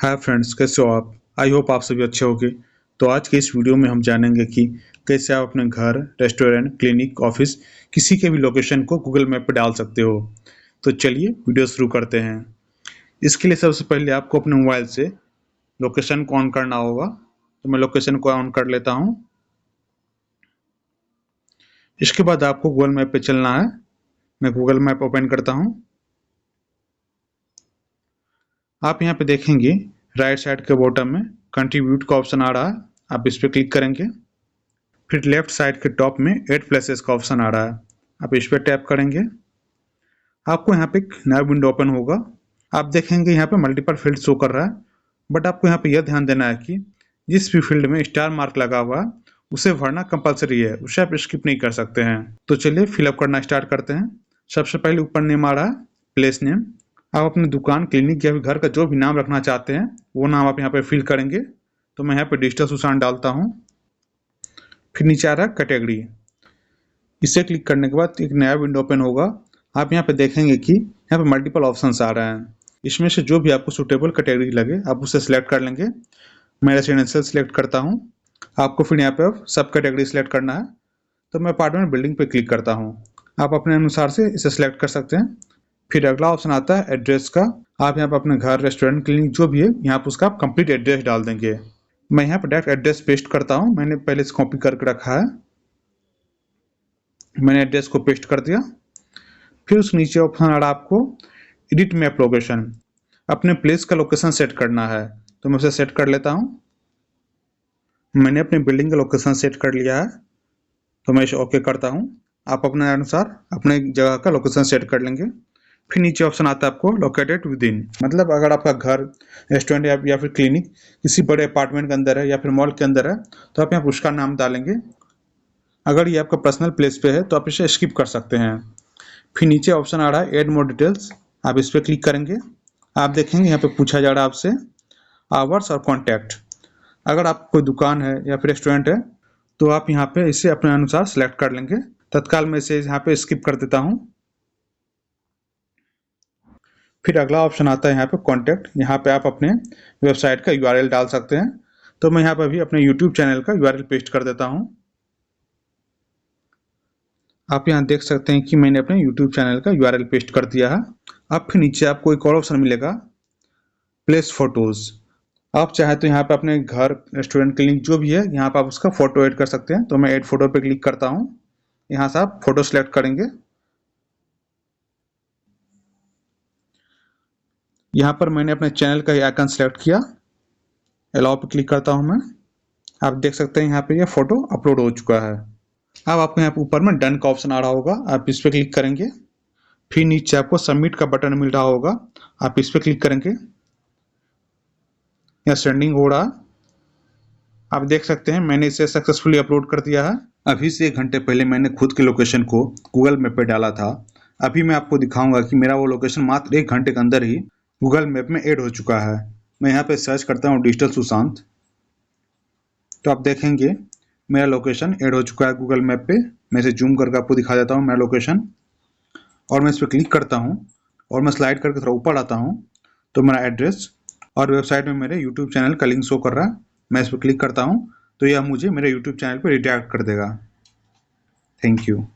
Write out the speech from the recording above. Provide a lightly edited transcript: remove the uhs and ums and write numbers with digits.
Hi friends, कैसे हो आप? आई होप आप सभी अच्छे होंगे। तो आज के इस वीडियो में हम जानेंगे कि कैसे आप अपने घर, रेस्टोरेंट, क्लिनिक, ऑफिस किसी के भी लोकेशन को गूगल मैप पर डाल सकते हो। तो चलिए वीडियो शुरू करते हैं। इसके लिए सबसे पहले आपको अपने मोबाइल से लोकेशन को ऑन करना होगा। तो मैं लोकेशन को ऑन कर लेता हूँ। इसके बाद आपको गूगल मैप पे चलना है। मैं गूगल मैप ओपन करता हूँ। आप यहाँ पे देखेंगे राइट साइड के बॉटम में कंट्रीब्यूट का ऑप्शन आ रहा है। आप इस पर क्लिक करेंगे। फिर लेफ्ट साइड के टॉप में ऐड प्लेसेस का ऑप्शन आ रहा है। आप इस पर टैप करेंगे। आपको यहाँ पे एक नया विंडो ओपन होगा। आप देखेंगे यहाँ पे मल्टीपल फील्ड शो कर रहा है, बट आपको यहाँ पे यह ध्यान देना है कि जिस भी फील्ड में स्टार मार्क लगा हुआ है उसे भरना कंपलसरी है, उसे आप स्किप नहीं कर सकते हैं। तो चलिए फिलअप करना स्टार्ट करते हैं। सबसे पहले ऊपर नेम आ रहा है, प्लेस नेम। आप अपनी दुकान, क्लिनिक या फिर घर का जो भी नाम रखना चाहते हैं वो नाम आप यहाँ पे फिल करेंगे। तो मैं यहाँ पे डिजिटल सुशांत डालता हूँ। फिर नीचे आ रहा है कैटेगरी। इसे क्लिक करने के बाद एक नया विंडो ओपन होगा। आप यहाँ पे देखेंगे कि यहाँ पे मल्टीपल ऑप्शंस आ रहे हैं। इसमें से जो भी आपको सूटेबल कैटेगरी लगे आप उसे सिलेक्ट कर लेंगे। मैं रेसिडेंशियल सिलेक्ट करता हूँ। आपको फिर यहाँ पे सब कैटेगरी सिलेक्ट करना है। तो मैं अपार्टमेंट बिल्डिंग पे क्लिक करता हूँ। आप अपने अनुसार से इसे सिलेक्ट कर सकते हैं। फिर अगला ऑप्शन आता है एड्रेस का। आप यहाँ पे अपने घर, रेस्टोरेंट, क्लिनिक जो भी है यहाँ पे उसका आप कंप्लीट एड्रेस डाल देंगे। मैं यहाँ पे डायरेक्ट एड्रेस पेस्ट करता हूँ। मैंने पहले से कॉपी करके रखा है। मैंने एड्रेस को पेस्ट कर दिया। फिर उस नीचे ऑप्शन आ रहा है आपको एडिट मैप लोकेशन। अपने प्लेस का लोकेशन सेट करना है। तो मैं उसे सेट कर लेता हूँ। मैंने अपनी बिल्डिंग का लोकेशन सेट कर लिया है। तो मैं इसे ओके करता हूँ। आप अपने अनुसार अपने जगह का लोकेशन सेट कर लेंगे। फिर नीचे ऑप्शन आता है आपको लोकेटेड विद इन, मतलब अगर आपका घर, रेस्टोरेंट या फिर क्लिनिक किसी बड़े अपार्टमेंट के अंदर है या फिर मॉल के अंदर है तो आप यहाँ पर उसका नाम डालेंगे। अगर ये आपका पर्सनल प्लेस पे है तो आप इसे स्किप कर सकते हैं। फिर नीचे ऑप्शन आ रहा है ऐड मोर डिटेल्स। आप इस पर क्लिक करेंगे। आप देखेंगे यहाँ पे पूछा जा रहा है आपसे आवर्स और कॉन्टैक्ट। अगर आप कोई दुकान है या फिर रेस्टोरेंट है तो आप यहाँ पे इसे अपने अनुसार सेलेक्ट कर लेंगे। तत्काल मैं इसे यहाँ पे स्किप कर देता हूँ। फिर अगला ऑप्शन आता है यहाँ पे कॉन्टैक्ट। यहाँ पे आप अपने वेबसाइट का यूआरएल डाल सकते हैं। तो मैं यहाँ पे भी अपने यूट्यूब चैनल का यूआरएल पेस्ट कर देता हूँ। आप यहाँ देख सकते हैं कि मैंने अपने YouTube चैनल का यूआरएल पेस्ट कर दिया है। अब फिर नीचे आपको एक और ऑप्शन मिलेगा प्लेस फोटोज। आप चाहे तो यहाँ पे अपने घर, रेस्टोरेंट, क्लिनिक जो भी है यहाँ पे आप उसका फोटो ऐड कर सकते हैं। तो मैं ऐड फोटो पे क्लिक करता हूँ। यहाँ से आप फोटो सेलेक्ट करेंगे। यहाँ पर मैंने अपने चैनल का आइकन सेलेक्ट किया। अलाउ पे क्लिक करता हूँ मैं। आप देख सकते हैं यहाँ पे ये फोटो अपलोड हो चुका है। अब आपको यहाँ पे ऊपर में डन का ऑप्शन आ रहा होगा। आप इस पे क्लिक करेंगे। फिर नीचे आपको सबमिट का बटन मिल रहा होगा। आप इस पे क्लिक करेंगे। यहाँ सेंडिंग हो रहा। आप देख सकते हैं मैंने इसे सक्सेसफुली अपलोड कर दिया है। अभी से 1 घंटे पहले मैंने खुद के लोकेशन को गूगल मैप पे डाला था। अभी मैं आपको दिखाऊंगा कि मेरा वो लोकेशन मात्र 1 घंटे के अंदर ही गूगल मैप में ऐड हो चुका है। मैं यहाँ पे सर्च करता हूँ डिजिटल सुशांत। तो आप देखेंगे मेरा लोकेशन ऐड हो चुका है गूगल मैप पे। मैं इसे जूम करके आपको दिखा देता हूँ मेरा लोकेशन। और मैं इस पर क्लिक करता हूँ और मैं स्लाइड करके थोड़ा ऊपर आता हूँ तो मेरा एड्रेस और वेबसाइट में मेरे यूट्यूब चैनल का लिंक शो कर रहा है। मैं इस पर क्लिक करता हूँ तो यह मुझे मेरे यूट्यूब चैनल पर रिडायरेक्ट कर देगा। Thank you.